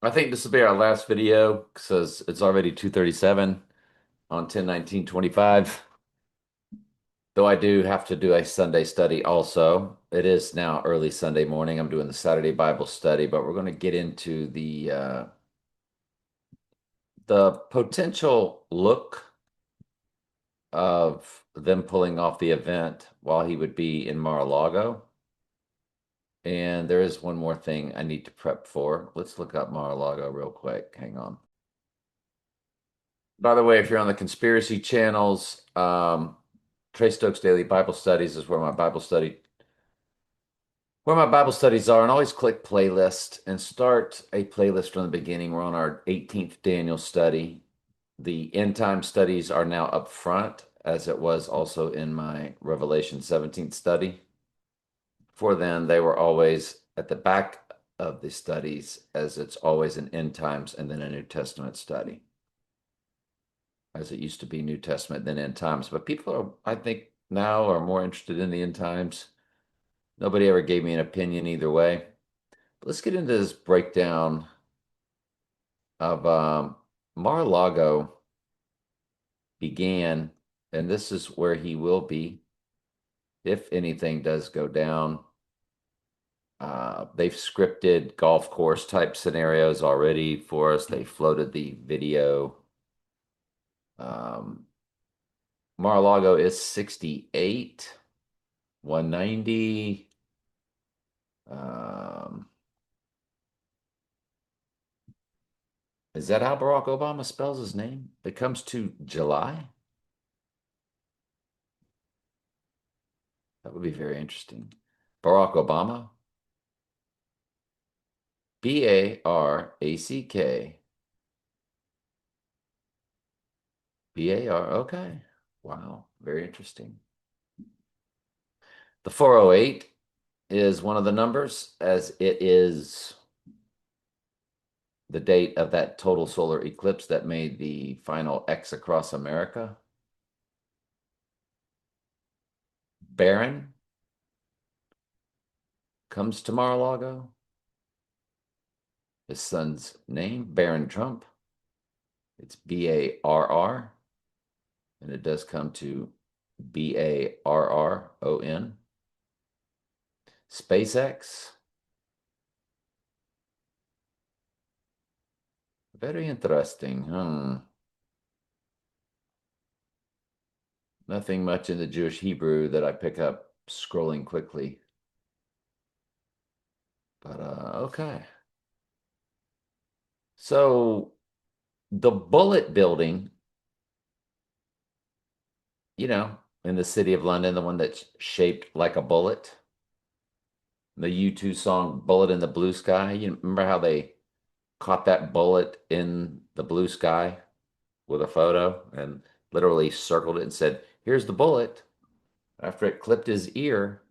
I think this will be our last video because it's already 2:37 on 10/19/25. Though I do have to do a Sunday study also. It is now early Sunday morning. I'm doing the Saturday Bible study, but we're going to get into the potential look of them pulling off the event while he would be in Mar-a-Lago. And there is one more thing I need to prep for. Let's look up Mar-a-Lago real quick. Hang on. By the way, if you're on the conspiracy channels, Trey Stokes Daily Bible Studies is where my Bible studies are, and always click playlist and start a playlist from the beginning. We're on our 18th Daniel study. The end time studies are now up front, as it was also in my Revelation 17th study. Before then, they were always at the back of the studies, as it's always an end times and then a New Testament study, as it used to be New Testament, then end times. But people are, I think, now are more interested in the end times. Nobody ever gave me an opinion either way. But let's get into this breakdown of Mar-a-Lago began, and this is where he will be if anything does go down. They've scripted golf course type scenarios already for us. They floated the video. Um, Mar-a-Lago is 68, 190. Um, is that how Barack Obama spells his name? It comes to July? That would be very interesting. Barack Obama, Barack. Bar. Okay. Wow. Very interesting. The 408 is one of the numbers, as it is the date of that total solar eclipse that made the final X across America. Barron comes to Mar-a-Lago. His son's name, Barron Trump. It's Barr, and it does come to Barron. SpaceX. Very interesting. Nothing much in the Jewish Hebrew that I pick up scrolling quickly. But okay. So the Bullet building, in the city of London, the one that's shaped like a bullet, the U2 song Bullet in the Blue Sky. You remember how they caught that bullet in the blue sky with a photo and literally circled it and said, "Here's the bullet," after it clipped his ear.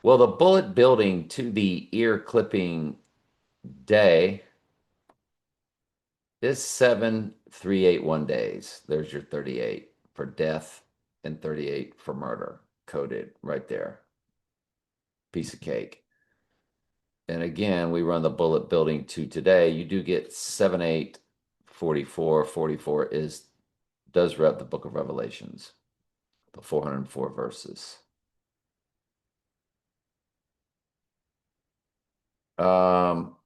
Well, the bullet building to the ear clipping day is 7,381 days. There's your 38 for death and 38 for murder, coded right there. Piece of cake. And again, we run the bullet building to today. You do get 7, 8, 44. 44 does rep the book of Revelations, the 404 verses.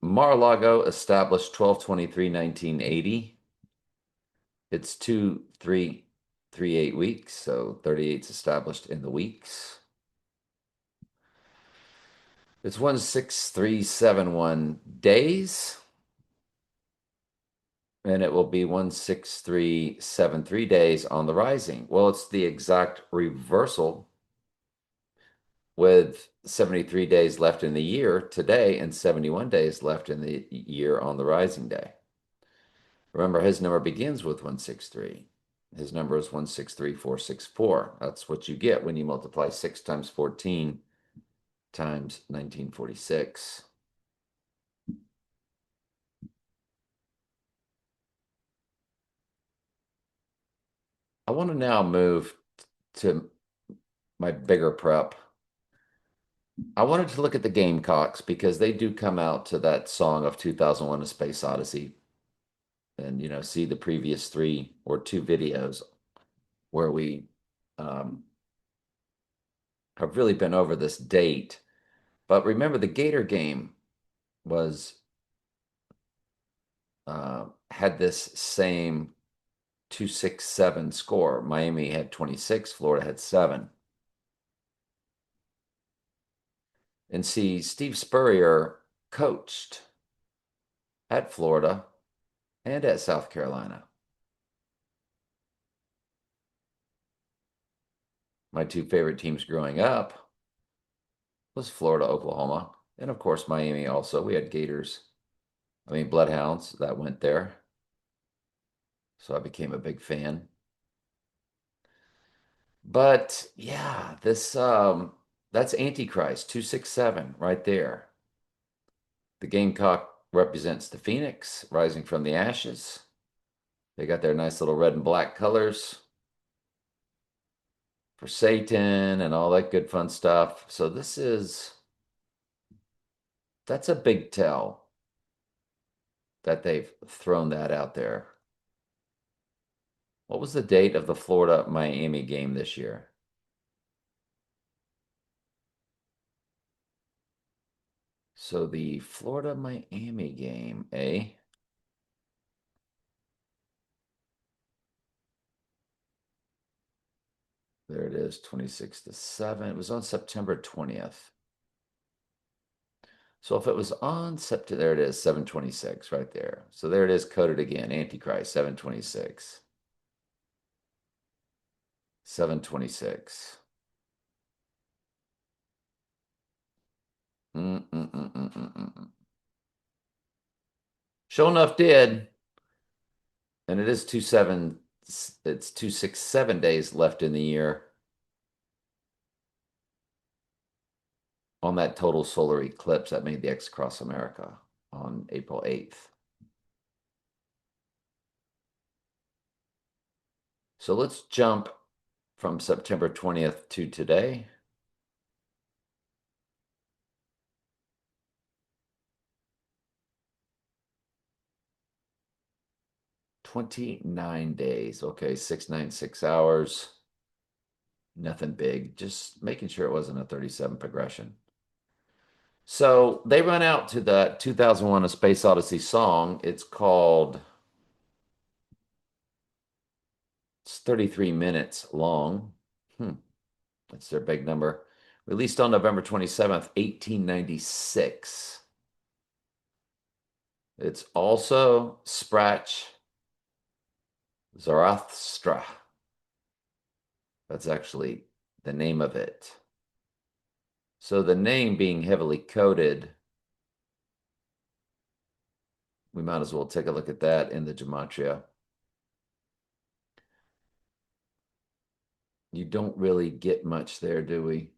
Mar-a-Lago established 12/23/1980. It's 2, 3, 3, 8 weeks, so 38's established in the weeks. It's 16371 days, and it will be 16373 days on the rising. Well, it's the exact reversal with 73 days left in the year today and 71 days left in the year on the rising day. Remember, his number begins with 163. His number is 163464. That's what you get when you multiply 6 times 14 times 1946. I want to now move to my bigger prep. I wanted to look at the Gamecocks because they do come out to that song of 2001: A Space Odyssey and, see the previous three or two videos where we um, have really been over this date. But remember, the Gator game was had this same 267 score. Miami had 26, Florida had 7. And see, Steve Spurrier coached at Florida and at South Carolina. My two favorite teams growing up was Florida, Oklahoma, and of course Miami also. We had Gators, Bloodhounds that went there. So I became a big fan. But yeah, this that's Antichrist 267 right there. The Gamecock represents the phoenix rising from the ashes. They got their nice little red and black colors for Satan and all that good fun stuff. So that's a big tell that they've thrown that out there. What was the date of the Florida Miami game this year? So the Florida Miami game, eh? There it is, 26-7. It was on September 20th. So if it was on September, there it is, 726 right there. So there it is coded again, Antichrist, 726. 726. Mm-mm-mm-mm-mm-mm. Sure enough did. And it is 27, it's 267 days left in the year on that total solar eclipse that made the X across America on April 8th. So let's jump from September 20th to today. "29 days." Okay, 696 hours. Nothing big, just making sure it wasn't a 37 progression. So they run out to the 2001: A Space Odyssey song. It's 33 minutes long. That's their big number. Released on November 27th, 1896. It's also Sprach Zarathustra. That's actually the name of it. So the name being heavily coded, we might as well take a look at that in the gematria. You don't really get much there, do we?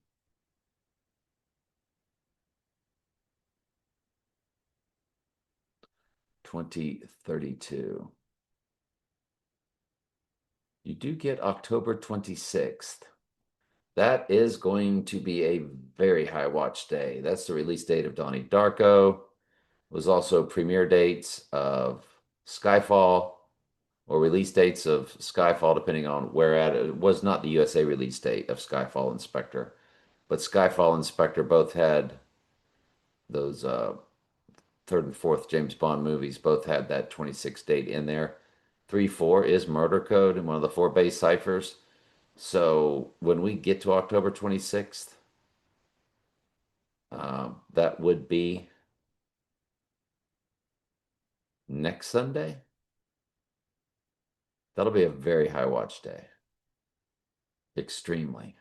2032. You do get October 26th. That is going to be a very high watch day. That's the release date of Donnie Darko. It was also premiere dates of Skyfall or release dates of Skyfall, depending on where at. It was not the USA release date of Skyfall and Spectre, but Skyfall and Spectre both had those third and fourth James Bond movies, both had that 26 date in there. 3-4 is murder code in one of the four base ciphers. So when we get to October 26th, that would be next Sunday. That'll be a very high watch day. Extremely.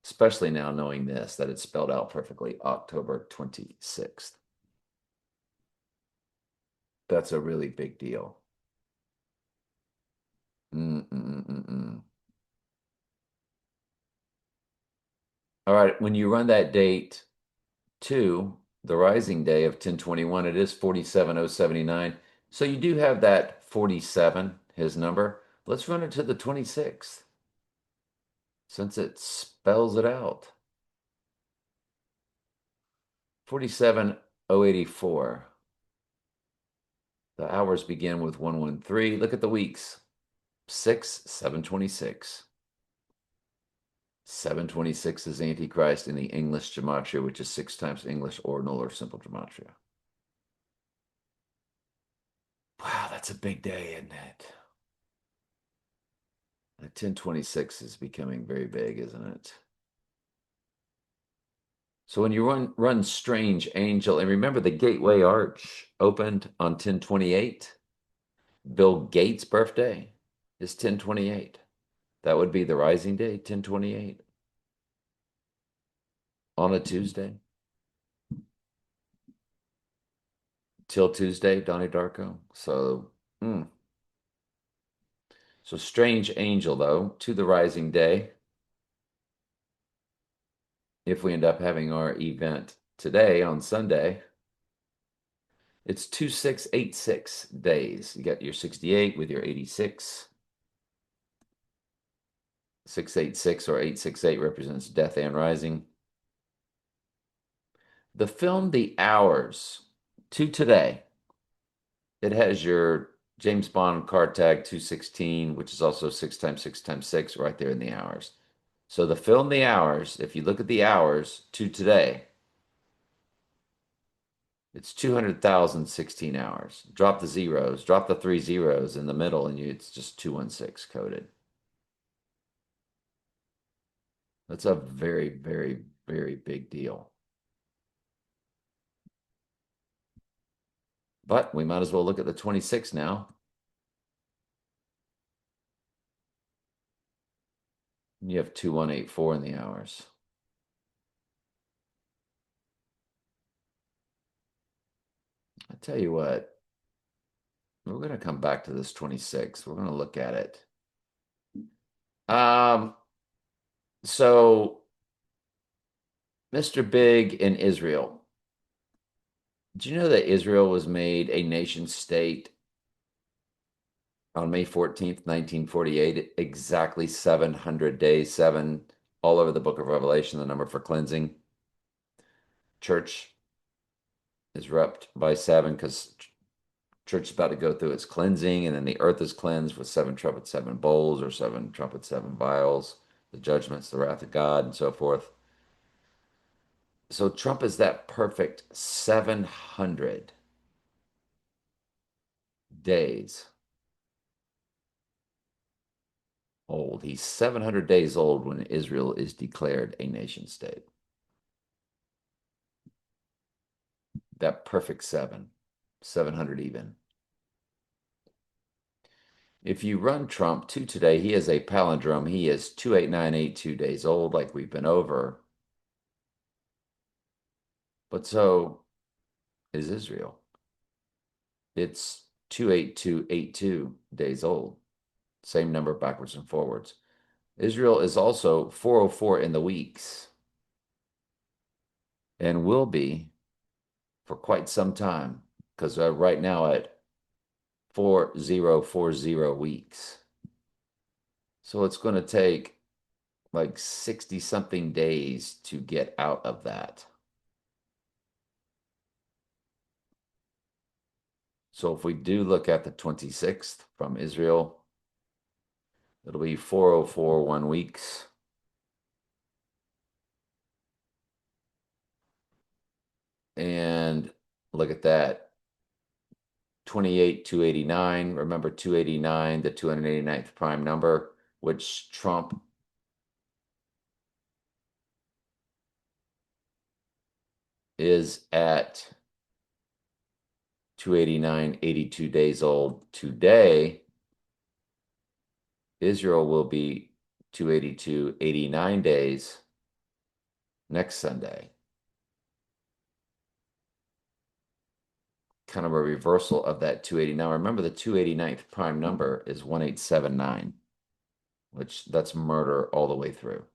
Especially now knowing this, that it's spelled out perfectly, October 26th. That's a really big deal. Mm-mm-mm-mm. All right, when you run that date to the rising day of 1021, it is 47079. So you do have that 47, his number. Let's run it to the 26th since it spells it out. 47,084. The hours begin with 113. Look at the weeks. 6, 726. 726 is Antichrist in the English gematria, which is 6 times English ordinal or simple gematria. Wow, that's a big day, isn't it? 1026 is becoming very big, isn't it? So when you run Strange Angel, and remember the Gateway Arch opened on 1028. Bill Gates' birthday is 1028. That would be the rising day, 1028, on a Tuesday. Till Tuesday, Donnie Darko. So Strange Angel, though, to the rising day. If we end up having our event today on Sunday, it's 2686 days. You got your 68 with your 86. 686 or 868 represents death and rising. The film The Hours to today, it has your James Bond card tag 216, which is also 6 times 6 times 6 right there in the hours. So the film The Hours, if you look at the hours to today, it's 200,016 hours. Drop the zeros, drop the 3 zeros in the middle, and it's just 216 coded. That's a very, very, very big deal. But we might as well look at the 26 now. You have 2184 in the hours. I tell you what, we're going to come back to this 26. We're going to look at it. So Mr. Big in Israel. Do you know that Israel was made a nation state on May 14th, 1948, exactly 700 days, 7 all over the book of Revelation, the number for cleansing. Church is repped by 7 because church is about to go through its cleansing, and then the earth is cleansed with 7 trumpets, 7 bowls, or 7 trumpets, 7 vials, the judgments, the wrath of God, and so forth. So Trump is that perfect 700 days old. He's 700 days old when Israel is declared a nation state. That perfect 700 even. If you run Trump to today, he is a palindrome. He is 28982 days old, like we've been over. But so is Israel. It's 28282 days old. Same number backwards and forwards. Israel is also 404 in the weeks and will be for quite some time because right now at 4040 weeks. So it's going to take like 60 something days to get out of that. So if we do look at the 26th from Israel, it'll be 4041 weeks. And look at that. 28,289. Remember 289, the 289th prime number, which Trump is at 289, 82 days old today. Israel will be 282, 89 days next Sunday. Kind of a reversal of that 280. Now, remember the 289th prime number is 1879, which that's murder all the way through.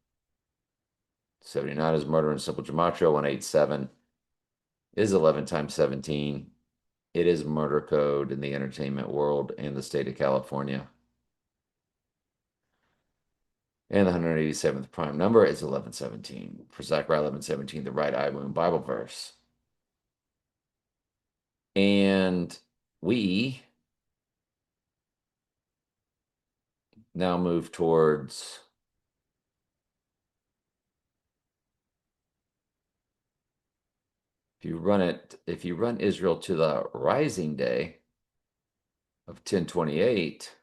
79 is murder in simple gematria. 187 is 11 times 17. It is murder code in the entertainment world and the state of California. And the 187th prime number is 1117. For Zechariah 1117, the right eye moon Bible verse. And we now move towards, if you run Israel to the rising day of 1028,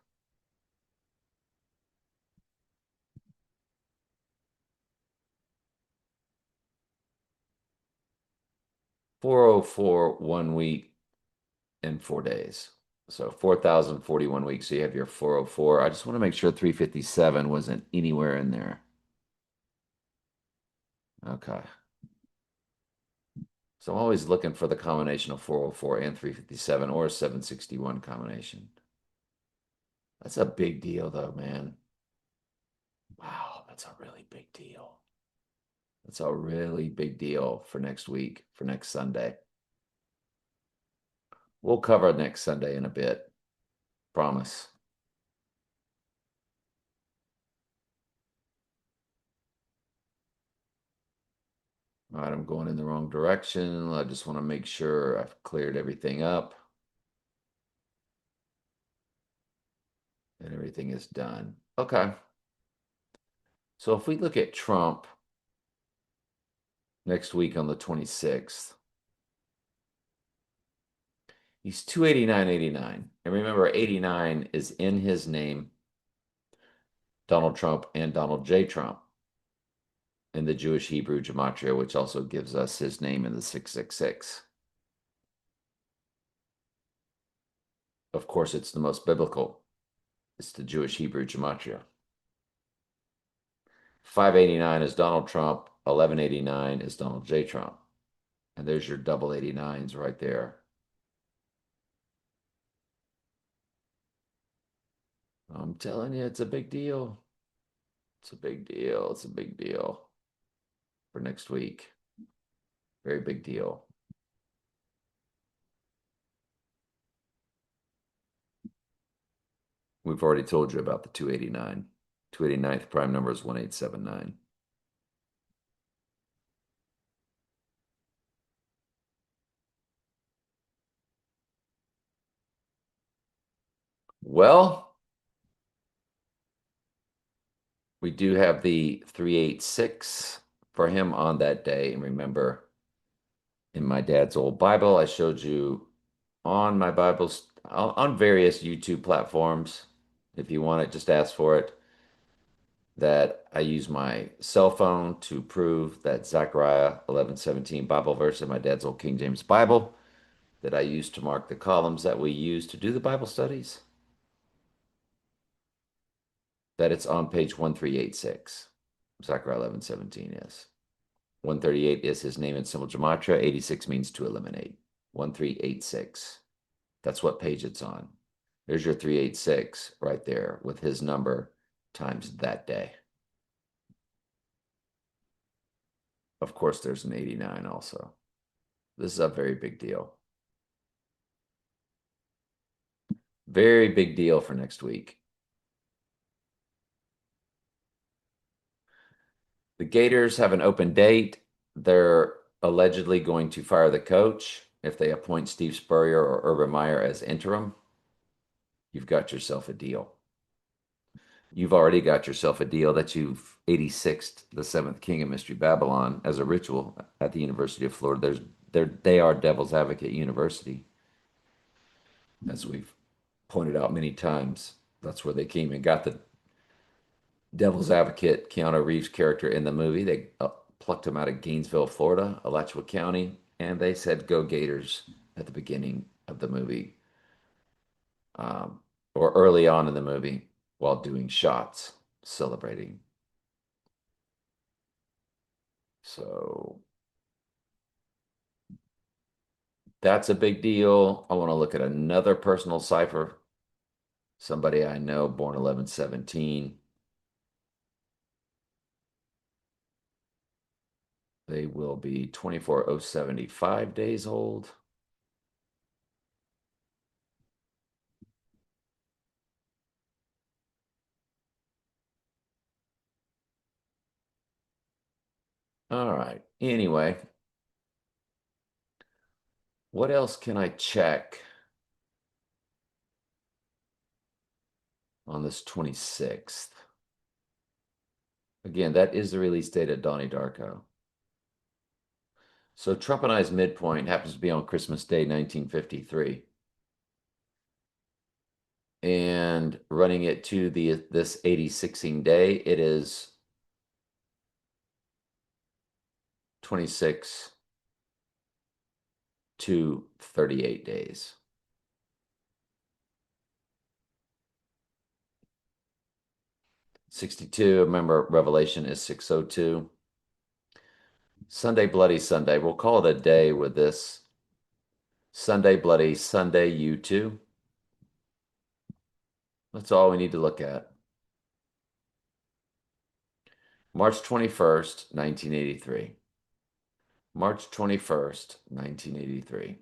404 1 week and 4 days. So 4,041 weeks. So you have your 404. I just want to make sure 357 wasn't anywhere in there. Okay. So I'm always looking for the combination of 404 and 357 or a 761 combination. That's a big deal, though, man. Wow, that's a really big deal. That's a really big deal for next week, for next Sunday. We'll cover next Sunday in a bit. Promise. All right, I'm going in the wrong direction. I just want to make sure I've cleared everything up and everything is done. Okay. So if we look at Trump next week on the 26th, he's 289.89. And remember, 89 is in his name, Donald Trump and Donald J. Trump in the Jewish Hebrew gematria, which also gives us his name in the 666. Of course, it's the most biblical. It's the Jewish Hebrew gematria. 589 is Donald Trump. 1189 is Donald J. Trump. And there's your double 89s right there. I'm telling you, it's a big deal. It's a big deal. It's a big deal for next week. Very big deal. We've already told you about the 289. 289th prime number is 1879. Well, we do have the 386 for him on that day. And remember, in my dad's old Bible, I showed you on my Bibles on various YouTube platforms. If you want it, just ask for it. That I use my cell phone to prove that Zechariah 11:17 Bible verse in my dad's old King James Bible that I use to mark the columns that we use to do the Bible studies, that it's on page 1386. Zechariah 11:17 is. 138 is his name in symbol gematria. 86 means to eliminate. 1386. That's what page it's on. There's your 386 right there with his number times that day. Of course, there's an 89 also. This is a very big deal. Very big deal for next week. The Gators have an open date. They're allegedly going to fire the coach if they appoint Steve Spurrier or Urban Meyer as interim. You've got yourself a deal. You've already got yourself a deal that you've 86th the seventh king of Mystery Babylon as a ritual at the University of Florida. They are Devil's Advocate University, as we've pointed out many times. That's where they came and got the Devil's Advocate Keanu Reeves character in the movie. They plucked him out of Gainesville, Florida, Alachua County, and they said "Go Gators" at the beginning of the movie, or early on in the movie, while doing shots, celebrating. So that's a big deal. I want to look at another personal cipher. Somebody I know, born 1117. They will be 24075 days old. All right. Anyway, What else can I check on this 26th? Again, that is the release date of Donnie Darko. So Trump and I's midpoint happens to be on Christmas Day, 1953. And running it to this 80/16 day, it is 26 to 38 days. 62, remember Revelation is 602. Sunday, Bloody Sunday. We'll call it a day with this. Sunday, Bloody Sunday, U2. That's all we need to look at. March 21st, 1983. March 21st, 1983.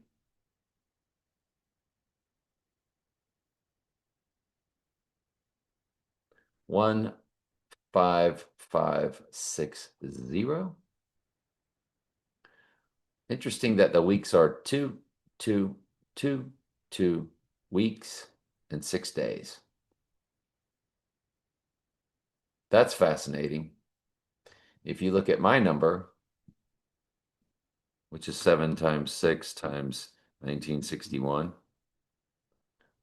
15560. Interesting that the weeks are 2 weeks and 6 days. That's fascinating. If you look at my number, which is 7 times 6 times 1961,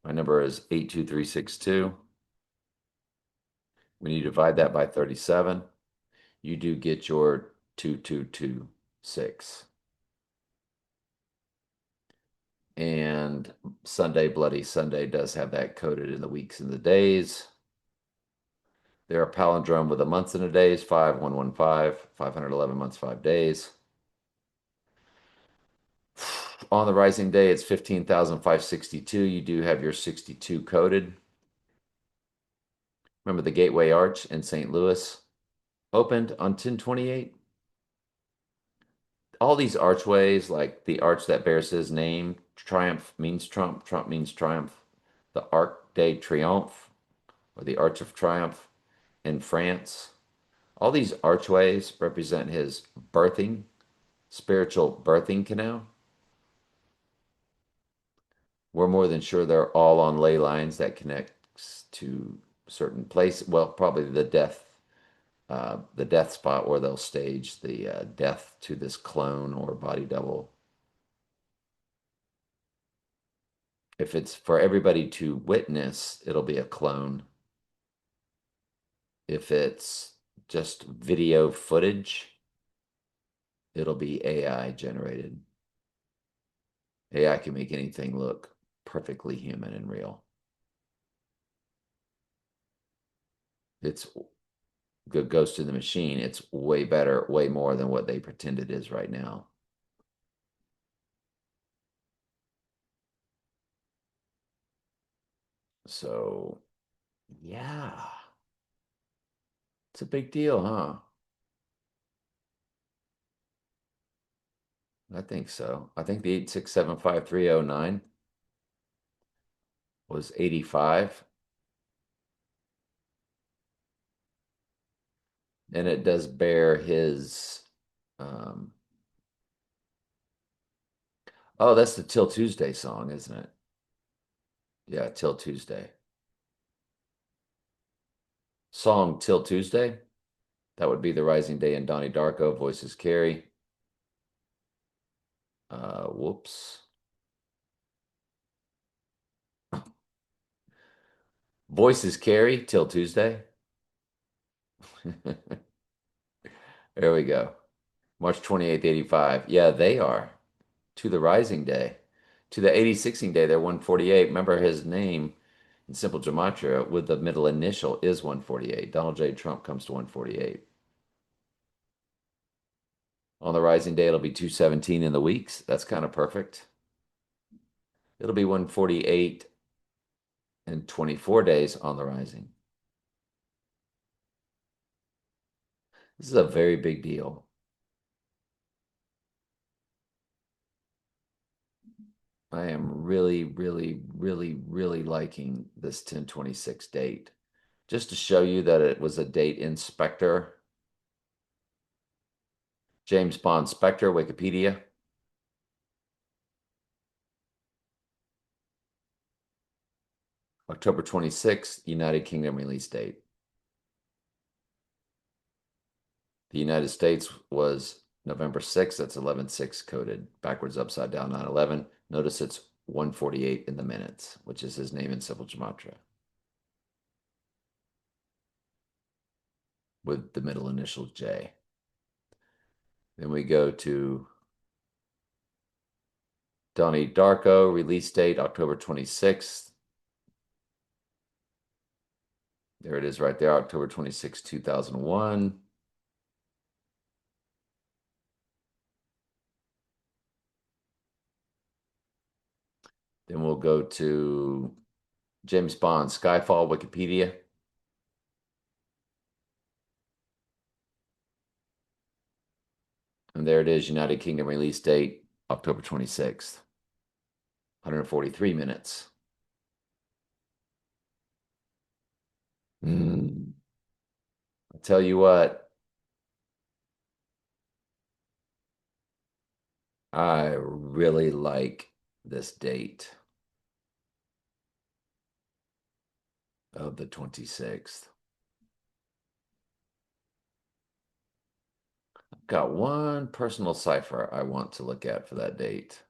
my number is 82362. When you divide that by 37, you do get your 2226. And Sunday, Bloody Sunday does have that coded in the weeks and the days. They're a palindrome with the months and the days, 5115, 511 months, 5 days. On the rising day, it's 15,562. You do have your 62 coded. Remember the Gateway Arch in St. Louis opened on 10/28? All these archways, like the arch that bears his name, Triumph means Trump, Trump means triumph. The Arc de Triomphe, or the Arch of Triumph in France. All these archways represent his birthing, spiritual birthing canal. We're more than sure they're all on ley lines that connects to certain place. Well, probably the death spot where they'll stage the death to this clone or body double. If it's for everybody to witness, it'll be a clone. If it's just video footage, it'll be AI generated. AI can make anything look perfectly human and real. It's good Ghost in the Machine. It's way better, way more than what they pretend it is right now. So, yeah, it's a big deal, huh? I think so. I think the 8675309 was 85. And it does bear his um oh, that's the Till Tuesday song, isn't it? Yeah, Till Tuesday. Song Till Tuesday. That would be The Rising Day and Donnie Darko, voices Carey. Whoops. Voices Carey, Till Tuesday. There we go. March 28th, 85. Yeah, they are. To the Rising Day. To the 80/16 day, they're 148. Remember his name in simple gematria with the middle initial is 148. Donald J. Trump comes to 148. On the rising day, it'll be 217 in the weeks. That's kind of perfect. It'll be 148 and 24 days on the rising. This is a very big deal. I am really, really, really, really liking this 10/26 date. Just to show you that it was a date in Spectre. James Bond Spectre, Wikipedia. October 26th, United Kingdom release date. The United States was November 6th. That's 11/6 coded. Backwards, upside down, 9/11. Notice it's 148 in the minutes, which is his name in simple gematria, with the middle initial J. Then we go to Donnie Darko, release date October 26th. There it is right there, October 26, 2001. Then we'll go to James Bond, Skyfall, Wikipedia. And there it is, United Kingdom release date, October 26th. 143 minutes. I tell you what, I really like this date of the 26th. I've got one personal cipher I want to look at for that date.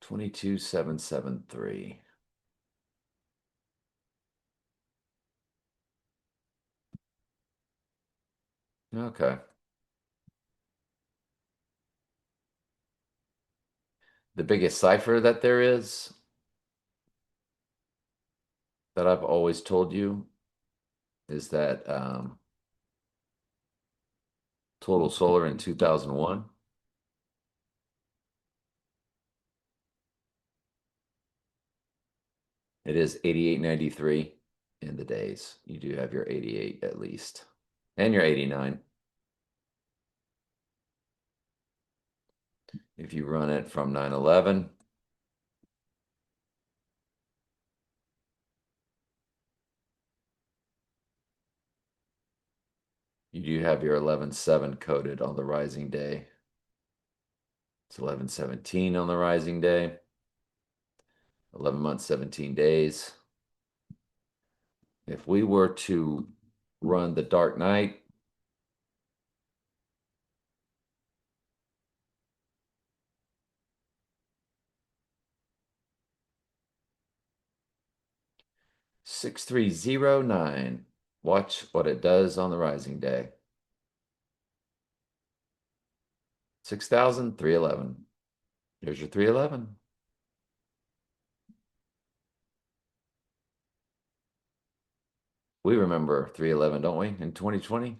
$22,773. Okay. The biggest cipher that there is that I've always told you is that total solar in 2001. It is 88.93 in the days. You do have your 88 at least, and your 89. If you run it from 9/11, you do have your 11/7 coded on the rising day. It's 11/17 on the rising day. 11 months, 17 days. If we were to run the Dark Knight, $6,309. Watch what it does on the rising day. 6,311. Here's your 311. We remember 311, don't we, in 2020?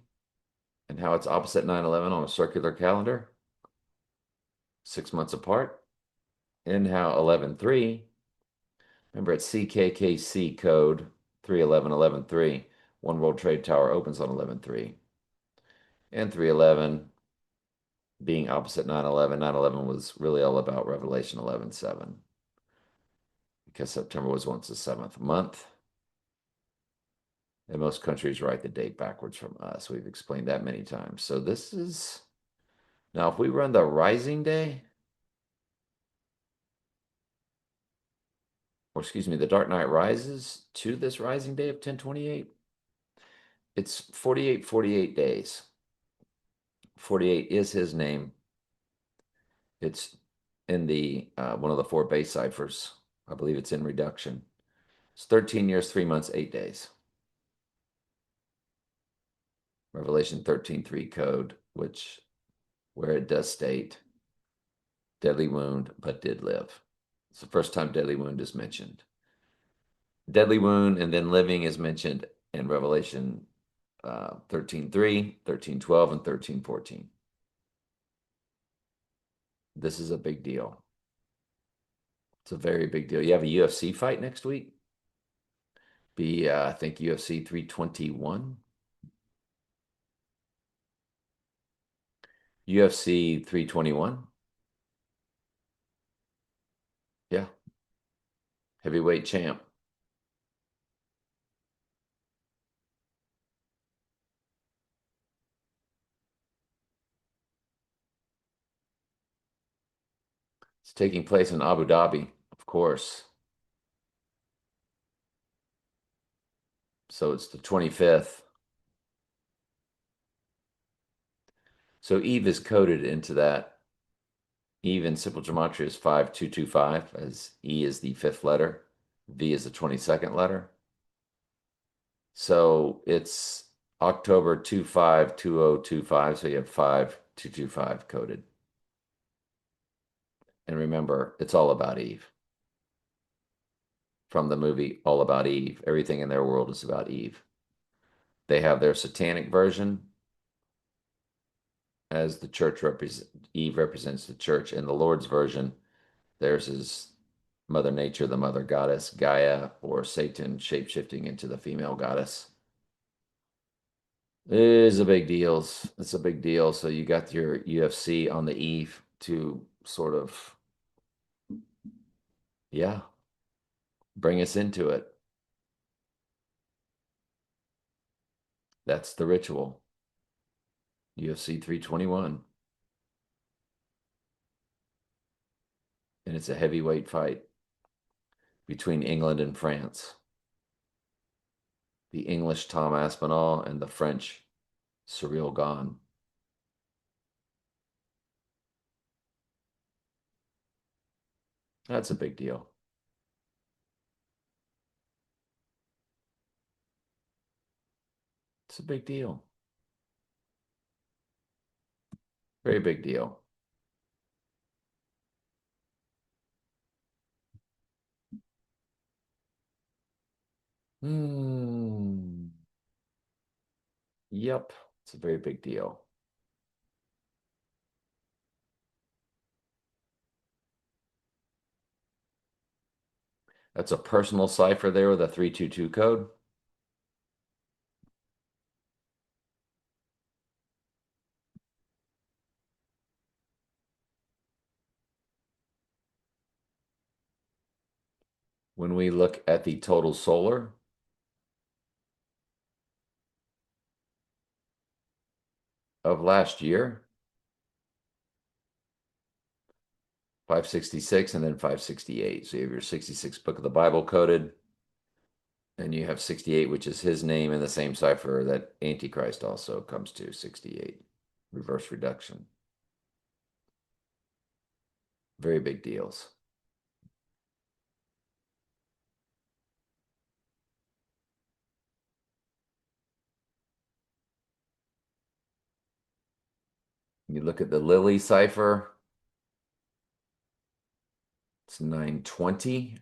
And how it's opposite 9/11 on a circular calendar, 6 months apart. And how 11/3, remember it's CKKC code 311-11/3. One World Trade Tower opens on 11/3. And 311 being opposite 9/11. 9/11 was really all about Revelation 11:7, because September was once the seventh month. And most countries write the date backwards from us. We've explained that many times. So this is, now if we run the rising day, or excuse me, the Dark Knight Rises to this rising day of 10/28, it's 48 days. 48 is his name. It's in the one of the four base ciphers. I believe it's in reduction. It's 13 years, 3 months, 8 days. Revelation 13:3 code, which where it does state deadly wound, but did live. It's the first time deadly wound is mentioned. Deadly wound and then living is mentioned in Revelation 13:3, 13:12, and 13:14. This is a big deal. It's a very big deal. You have a UFC fight next week. I think UFC 321. UFC 321. Yeah. Heavyweight champ. It's taking place in Abu Dhabi, of course. So it's the 25th. So Eve is coded into that. Eve in simple gematria is 5225, as E is the fifth letter, V is the 22nd letter. So it's October 252025. So you have 5225 coded. And remember, it's all about Eve. From the movie All About Eve. Everything in their world is about Eve. They have their satanic version, as the church represents, Eve represents the church. In the Lord's version, theirs is Mother Nature, the mother goddess, Gaia, or Satan shapeshifting into the female goddess. It is a big deal. It's a big deal. So you got your UFC on the eve to sort of, yeah, bring us into it. That's the ritual. UFC 321. And it's a heavyweight fight between England and France. The English Tom Aspinall and the French Cyril Gane. That's a big deal. It's a big deal. Very big deal. Hmm. Yep. It's a very big deal. That's a personal cipher there with a 322 code. When we look at the total solar of last year, 566 and then 568. So you have your 66 book of the Bible coded, and you have 68, which is his name in the same cipher that Antichrist also comes to, 68. Reverse reduction. Very big deals. You look at the Lily cipher, it's 920.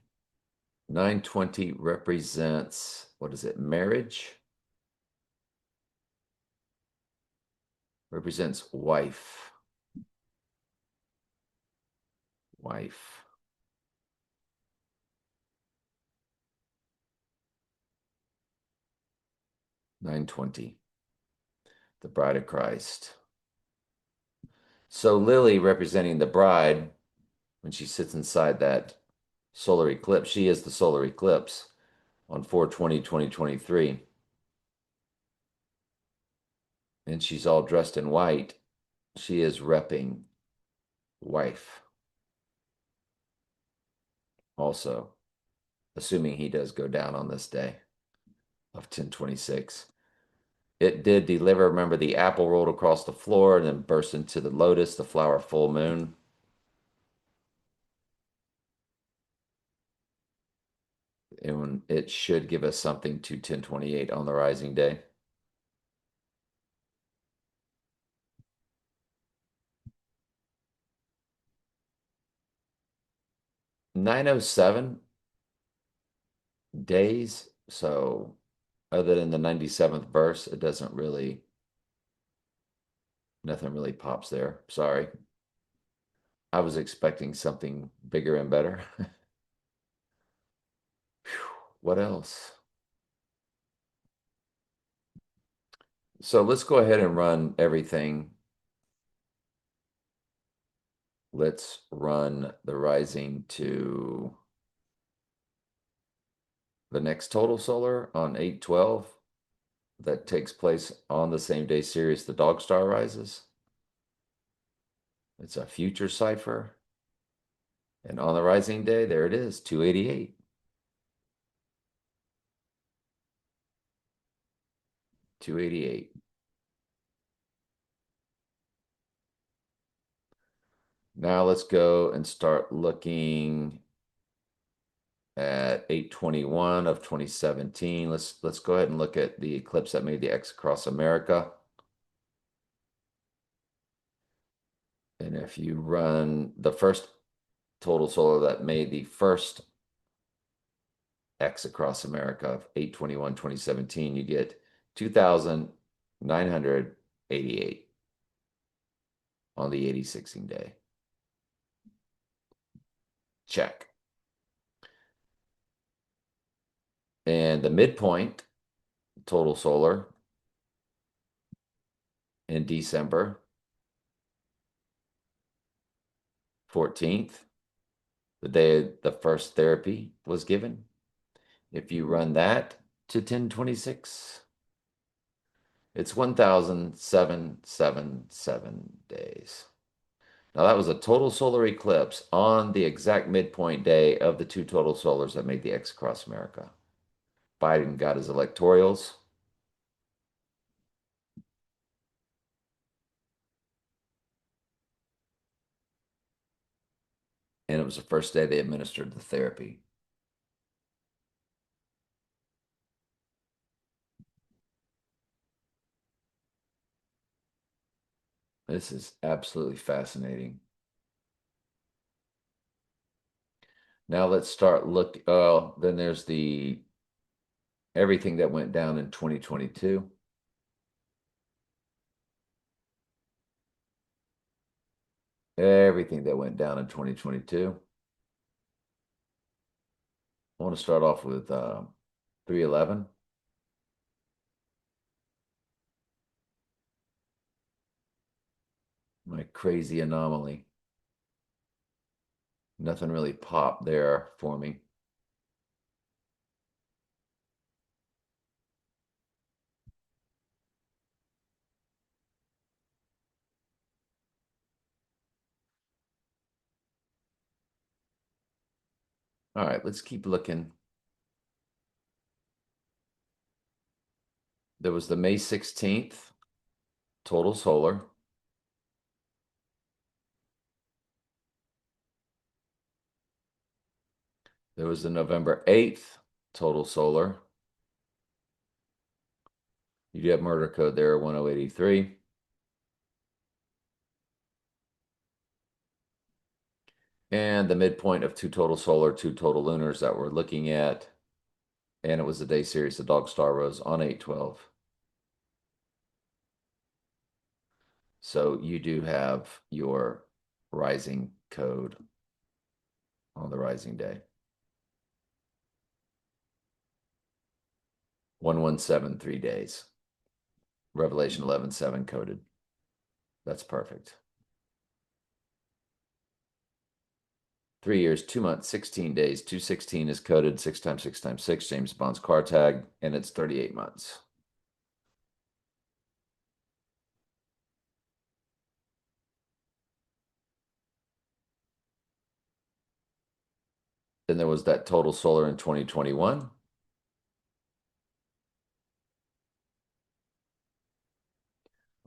920 represents, what is it, marriage? Represents wife. Wife. 920. The bride of Christ. So Lily representing the bride, when she sits inside that solar eclipse, she is the solar eclipse on 4/20/2023. And she's all dressed in white. She is repping wife. Also, assuming he does go down on this day of 10/26. It did deliver. Remember, the apple rolled across the floor and then burst into the lotus, the flower full moon. And it should give us something to 10/28 on the rising day. 907 days. So other than the 97th verse, it doesn't really, nothing really pops there. Sorry. I was expecting something bigger and better. What else? So let's go ahead and run everything. Let's run the rising to the next total solar on 8/12 that takes place on the same day Sirius the dog star rises. It's a future cipher. And on the rising day, there it is, 288. 288. Now let's go and start looking at 8/21 of 2017. Let's go ahead and look at the eclipse that made the X across America. And if you run the first total solar that made the first X across America of 8/21/2017, you get 2,988 on the 80/16 day. Check. And the midpoint total solar in December 14th, the day the first therapy was given. If you run that to 10/26, it's 1,777 days. Now that was a total solar eclipse on the exact midpoint day of the two total solars that made the X across America. Biden got his electorals. And it was the first day they administered the therapy. This is absolutely fascinating. Now let's start look. Oh, then there's the everything that went down in 2022. Everything that went down in 2022. I want to start off with 311. My crazy anomaly. Nothing really popped there for me. All right, let's keep looking. There was the May 16th total solar. There was the November 8th total solar. You do have murder code there, 1083. And the midpoint of two total solar, two total lunars that we're looking at. And it was the day series of Dog Star Rose on 8/12. So you do have your rising code on the rising day. 1173 days. Revelation 11:7 coded. That's perfect. 3 years, 2 months, 16 days. 216 is coded 6 times 6 times 6, James Bond's car tag, and it's 38 months. Then there was that total solar in 2021.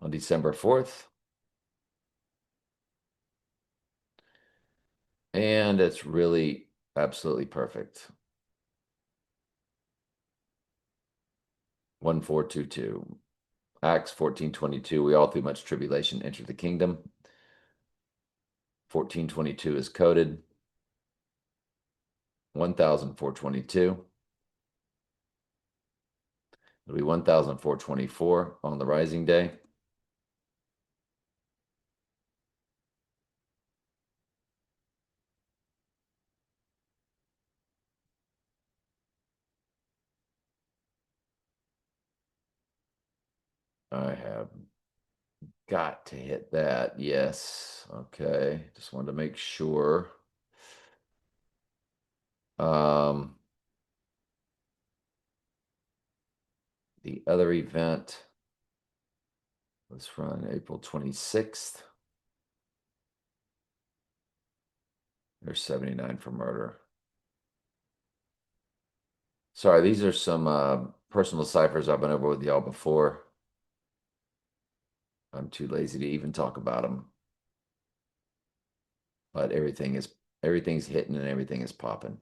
On December 4th. And it's really absolutely perfect. 1422. Acts 14:22. We all through much tribulation entered the kingdom. 14:22 is coded. 1,422. It'll be 1,424 on the rising day. I have got to hit that. Yes. Okay. Just wanted to make sure. The other event was from April 26th. There's 79 for murder. Sorry, these are some personal ciphers I've been over with y'all before. I'm too lazy to even talk about them. But everything's hitting and everything is popping.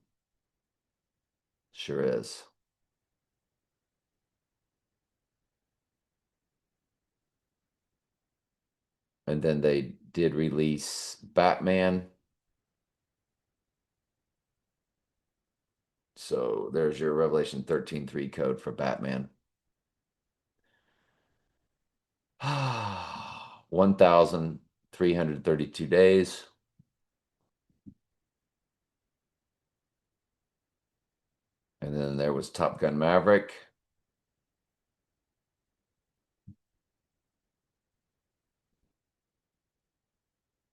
Sure is. And then they did release Batman. So there's your Revelation 13:3 code for Batman. 1,332 days. And then there was Top Gun Maverick.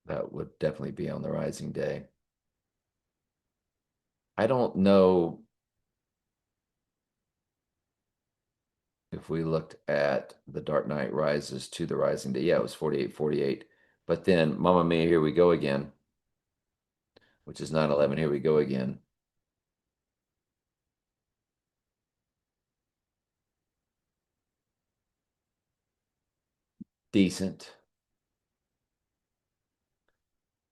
That would definitely be on the rising day. I don't know if we looked at The Dark Knight Rises to the rising day. Yeah, it was 48:48. But then Mamma Mia, Here We Go Again, which is 9/11, Here We Go Again. Decent.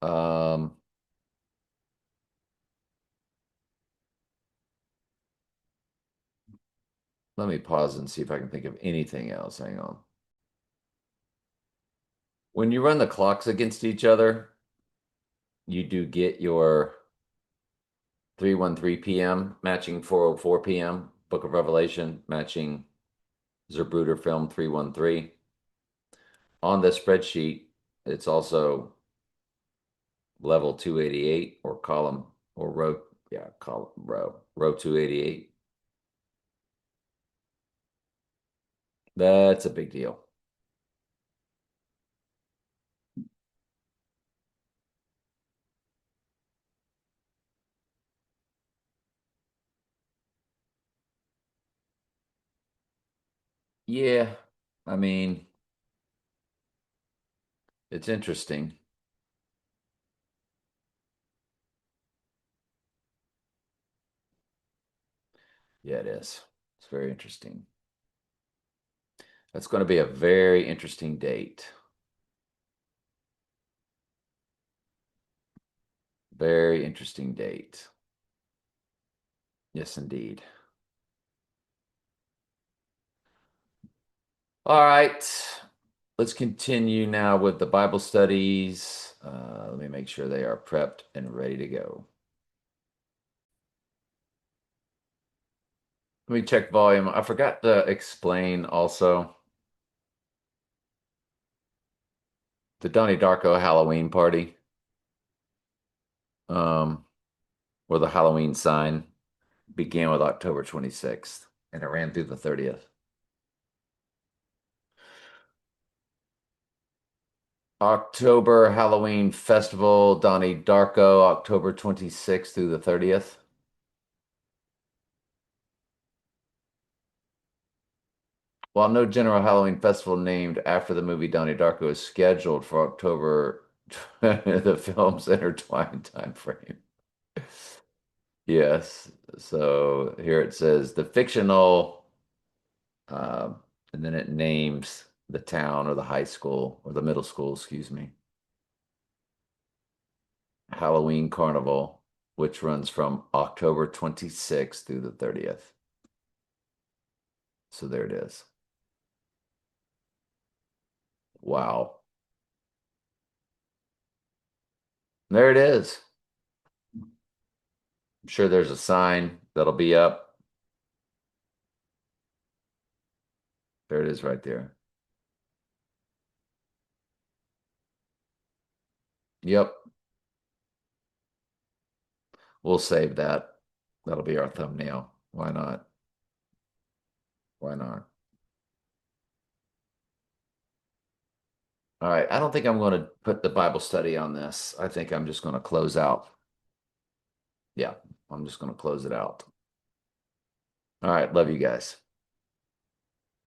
Um, Let me pause and see if I can think of anything else. Hang on. When you run the clocks against each other, you do get your 3:13 p.m. matching 4:04 p.m. Book of Revelation matching Zapruder film 3:13. On the spreadsheet, it's also level 288 or column or row, yeah, column row 288. That's a big deal. Yeah, I mean, it's interesting. Yeah, it is. It's very interesting. That's going to be a very interesting date. Very interesting date. Yes, indeed. All right. Let's continue now with the Bible studies. Let me make sure they are prepped and ready to go. Let me check volume. I forgot to explain also the Donnie Darko Halloween party, um, or the Halloween sign began with October 26th and it ran through the 30th. October Halloween Festival, Donnie Darko, October 26th through the 30th. While no general Halloween festival named after the movie Donnie Darko is scheduled for October, the film's intertwined time frame. Yes. So here it says the fictional, uh, and then it names the town or the high school or the middle school, excuse me. Halloween Carnival, which runs from October 26th through the 30th. So there it is. Wow. There it is. I'm sure there's a sign that'll be up. There it is right there. Yep. We'll save that. That'll be our thumbnail. Why not? Why not? All right. I don't think I'm going to put the Bible study on this. I think I'm just going to close out. Yeah, I'm just going to close it out. All right. Love you guys.